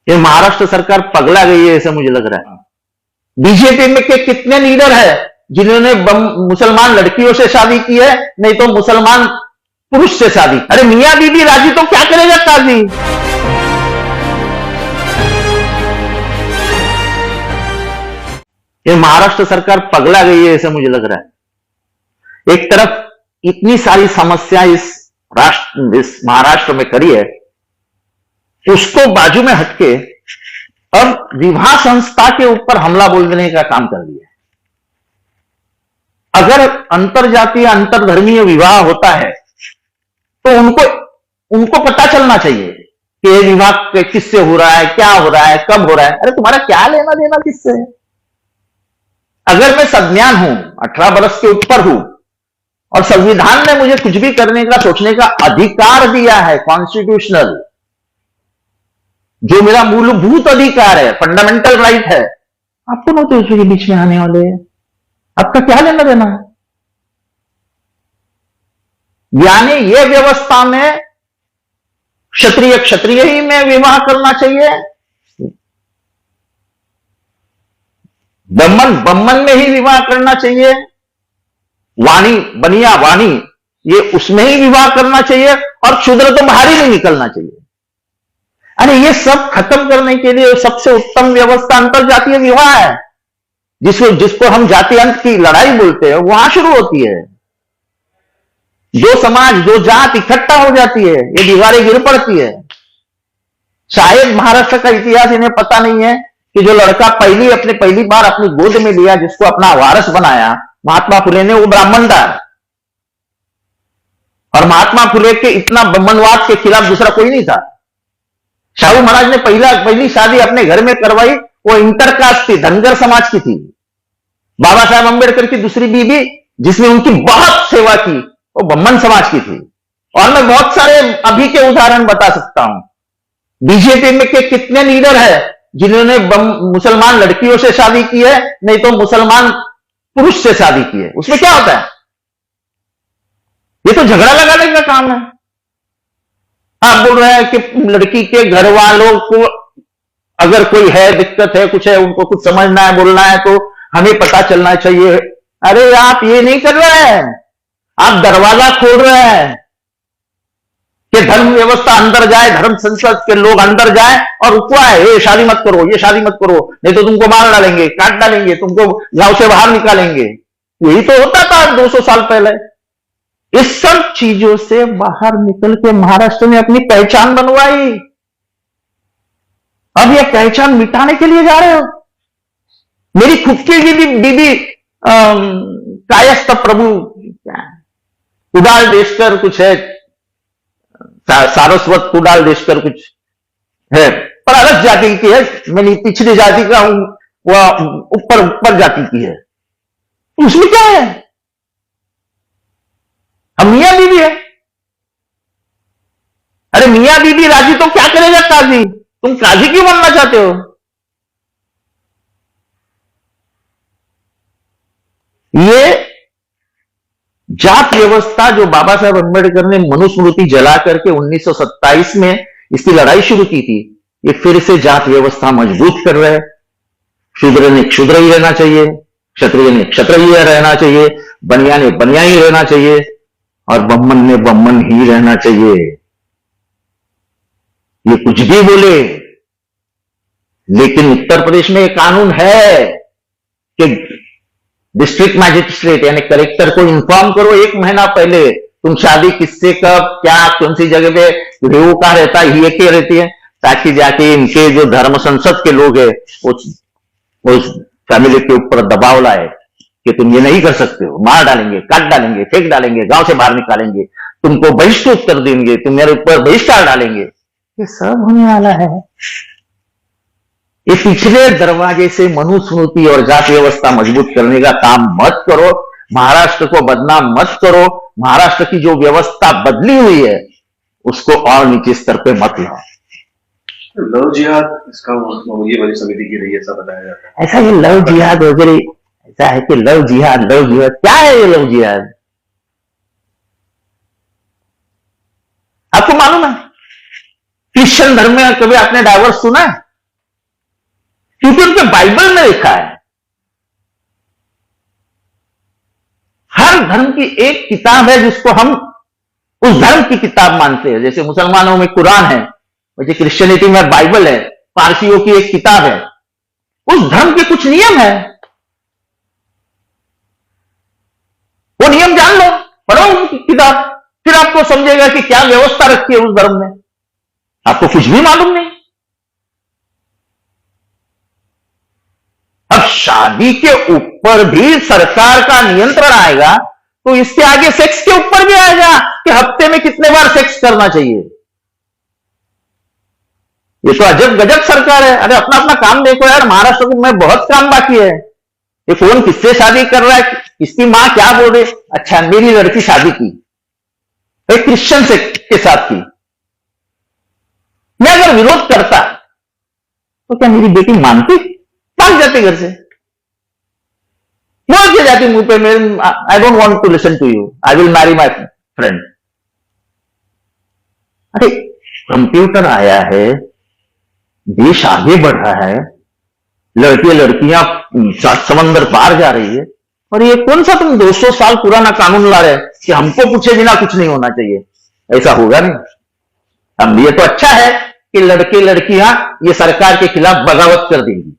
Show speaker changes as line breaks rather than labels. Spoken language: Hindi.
ये महाराष्ट्र सरकार पगला गई है ऐसा मुझे लग रहा है। बीजेपी में के कितने लीडर है जिन्होंने मुसलमान लड़कियों से शादी की है, नहीं तो मुसलमान पुरुष से शादी। अरे मियां बीबी राजी तो क्या करेगा काजी। ये महाराष्ट्र सरकार पगला गई है ऐसा मुझे लग रहा है। एक तरफ इतनी सारी समस्या इस महाराष्ट्र में करी है, उसको बाजू में हटके अब विवाह संस्था के ऊपर हमला बोलने का काम कर दिया। अगर अंतरजातीय अंतरधर्मीय विवाह होता है तो उनको पता चलना चाहिए कि ये विवाह किससे हो रहा है, क्या हो रहा है, कब हो रहा है। अरे तुम्हारा क्या लेना देना किससे है? अगर मैं सज्ञान हूं, 18 वर्ष के ऊपर हूं और संविधान ने मुझे कुछ भी करने का सोचने का अधिकार दिया है, कॉन्स्टिट्यूशनल, जो मेरा मूलभूत अधिकार है, फंडामेंटल राइट है, आपको ना तो इसके बीच में आने वाले हैं। आपका क्या लेना देना है? यानी ये व्यवस्था में क्षत्रिय क्षत्रिय ही में विवाह करना चाहिए, ब्राह्मण ब्राह्मण में ही विवाह करना चाहिए, वाणी बनिया वाणी ये उसमें ही विवाह करना चाहिए, और शूद्र तो बाहर ही नहीं निकलना चाहिए। अरे ये सब खत्म करने के लिए सबसे उत्तम व्यवस्था अंतरजातीय विवाह है, जिसको हम जाति अंत की लड़ाई बोलते हैं, वहां शुरू होती है। जो समाज जो जात इकट्ठा हो जाती है, ये दीवारें गिर पड़ती है। शायद महाराष्ट्र का इतिहास इन्हें पता नहीं है कि जो लड़का पहली बार अपनी गोद में लिया, जिसको अपना वारस बनाया महात्मा फुले ने, वो ब्राह्मण था। और महात्मा फुले के इतना ब्राह्मणवाद के खिलाफ दूसरा कोई नहीं था। शाहू महाराज ने पहली शादी अपने घर में करवाई, वो इंटरकास्ट थी, धनगर समाज की थी। बाबा साहब अंबेडकर की दूसरी बीबी जिसने उनकी बहुत सेवा की, वो ब्राह्मण समाज की थी। और मैं बहुत सारे अभी के उदाहरण बता सकता हूं। बीजेपी में के कितने लीडर है जिन्होंने मुसलमान लड़कियों से शादी की है, नहीं तो मुसलमान पुरुष से शादी की है। उसमें क्या होता है? ये तो झगड़ा लगाने का काम है। आप बोल रहे हैं कि लड़की के घर वालों को अगर कोई है, दिक्कत है, कुछ है, उनको कुछ समझना है, बोलना है, तो हमें पता चलना चाहिए। अरे आप ये नहीं कर रहे हैं, आप दरवाजा खोल रहे हैं कि धर्म व्यवस्था अंदर जाए, धर्म संसद के लोग अंदर जाए और रुकवाए, ये शादी मत करो, ये शादी मत करो, नहीं तो तुमको मार डालेंगे, काट डालेंगे, तुमको गांव से बाहर निकालेंगे। यही तो होता था 200 साल पहले। इस सब चीजों से बाहर निकल के महाराष्ट्र ने अपनी पहचान बनवाई। अब यह पहचान मिटाने के लिए जा रहे हो। मेरी खुद की बीबी कायस्थ प्रभु कुडाल देशकर कुछ है, सारस्वत कुडाल देशकर कुछ है, पर अलग जाति की है। मैंने पिछली जाति का हूं, वह ऊपर जाति की है। उसमें क्या है? अब मियां बीबी है। अरे मियां बीबी राजी तो क्या करेगा काजी। तुम काजी क्यों बनना चाहते हो? ये जात व्यवस्था जो बाबा साहब अंबेडकर ने मनुस्मृति जला करके 1927 में इसकी लड़ाई शुरू की थी, ये फिर से जात व्यवस्था मजबूत कर रहे हैं। शूद्र ने क्षुद्र ही रहना चाहिए, क्षत्रिय ने क्षत्रिय रहना चाहिए, बनिया ने बनिया ही रहना चाहिए, और ब्राह्मण ने ब्राह्मण ही रहना चाहिए। ये कुछ भी बोले, लेकिन उत्तर प्रदेश में एक कानून है कि डिस्ट्रिक्ट मैजिस्ट्रेट यानी कलेक्टर को इन्फॉर्म करो 1 महीना पहले, तुम शादी किससे, कब, क्या, कौन सी जगह पे रेव का रहता है, ये क्या रहती है, ताकि जाके इनके जो धर्म संसद के लोग हैं उस फैमिली के ऊपर दबाव लाए कि तुम ये नहीं कर सकते हो, मार डालेंगे, काट डालेंगे, फेंक डालेंगे, गांव से बाहर निकालेंगे, तुमको बहिष्कृत कर देंगे, तुम मेरे ऊपर बहिष्कार डालेंगे। ये सब होने वाला है। ये पिछले दरवाजे से मनुस्मृति और जाति व्यवस्था मजबूत करने का काम मत करो। महाराष्ट्र को बदनाम मत करो। महाराष्ट्र की जो व्यवस्था बदली हुई है उसको और नीचे स्तर पे मत लाओ।
लव जिहाद इसका ये वाली समिति की रही है, ऐसा बताया जाता है।
ऐसा ये लव जिहाद वगैरह ऐसा है कि लव जिहाद क्या है ये लव जिहाद? आपको मालूम है क्रिश्चियन धर्म में कभी आपने डाइवोर्स सुना है? क्योंकि उनके बाइबल में लिखा है। हर धर्म की एक किताब है जिसको हम उस धर्म की किताब मानते हैं। जैसे मुसलमानों में कुरान है, वैसे क्रिश्चियनिटी में बाइबल है, पारसियों की एक किताब है। उस धर्म के कुछ नियम है, वो नियम जान लो, पढ़ो उनकी किताब, फिर आपको समझेगा कि क्या व्यवस्था रखी है उस धर्म में। आपको कुछ भी मालूम नहीं। अब शादी के ऊपर भी सरकार का नियंत्रण आएगा तो इसके आगे सेक्स के ऊपर भी आएगा कि हफ्ते में कितने बार सेक्स करना चाहिए। ये तो अजब गजब सरकार है। अरे अपना अपना काम देखो यार, महाराष्ट्र में बहुत काम बाकी है। ये कौन किससे शादी कर रहा है, इसकी मां क्या बोल रही, अच्छा मेरी लड़की शादी की एक क्रिश्चियन से के साथ की, मैं अगर विरोध करता तो क्या मेरी बेटी मानती? भाग जाते घर से, बोल के जाती मुंह पे, I don't want to listen to you, I will marry my friend. अरे कंप्यूटर आया है, देश आगे बढ़ रहा है, लड़कियां समंदर पार जा रही है, और ये कौन सा तुम 200 साल पुराना कानून ला रहे कि हमको पूछे बिना कुछ नहीं होना चाहिए? ऐसा होगा नहीं। हम ये तो अच्छा है कि लड़के लड़कियां ये सरकार के खिलाफ बगावत कर देंगी,